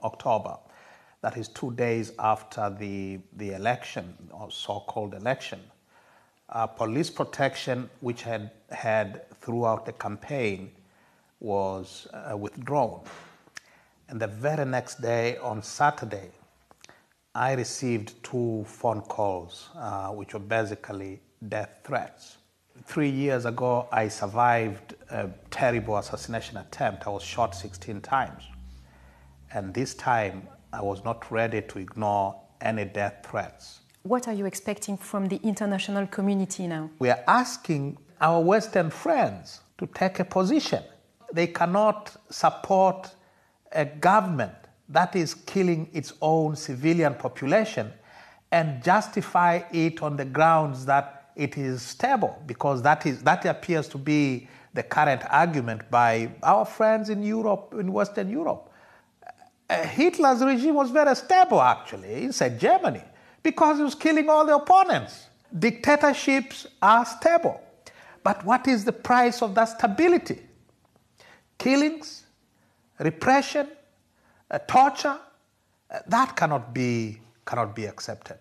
October. That is 2 days after the election, or so-called election. Police protection, which had throughout the campaign, was withdrawn. And the very next day, on Saturday, I received 2 phone calls, which were basically death threats. 3 years ago, I survived a terrible assassination attempt. I was shot 16 times. And this time, I was not ready to ignore any death threats. What are you expecting from the international community now? We are asking our Western friends to take a position. They cannot support a government that is killing its own civilian population and justify it on the grounds that it is stable, because that appears to be the current argument by our friends in Europe, in Western Europe. Hitler's regime was very stable, actually, inside Germany, because he was killing all the opponents. Dictatorships are stable. But what is the price of that stability? Killings, repression, torture, that cannot be accepted.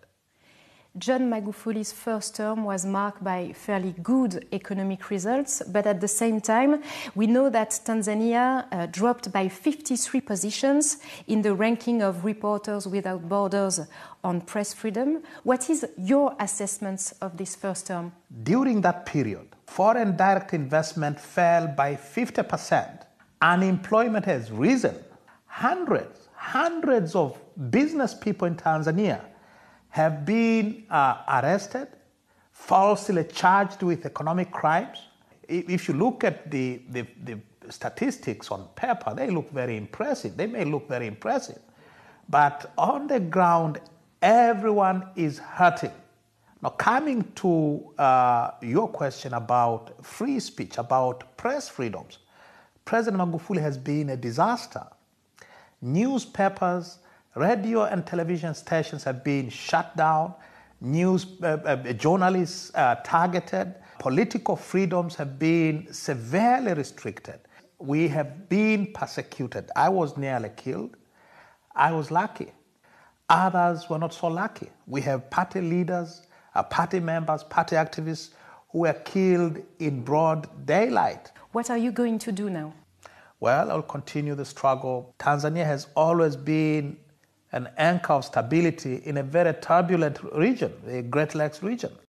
John Magufuli's first term was marked by fairly good economic results, but at the same time, we know that Tanzania dropped by 53 positions in the ranking of Reporters Without Borders on press freedom. What is your assessment of this first term? During that period, foreign direct investment fell by 50%. Unemployment has risen. Hundreds of business people in Tanzania have been arrested, falsely charged with economic crimes. If you look at the statistics on paper, they look very impressive. They may look very impressive. But on the ground, everyone is hurting. Now, coming to your question about free speech, about press freedoms, President Magufuli has been a disaster. Newspapers, radio and television stations have been shut down, journalists targeted, political freedoms have been severely restricted. We have been persecuted. I was nearly killed. I was lucky. Others were not so lucky. We have party leaders, party members, party activists who were killed in broad daylight. What are you going to do now? Well, I'll continue the struggle. Tanzania has always been an anchor of stability in a very turbulent region, the Great Lakes region.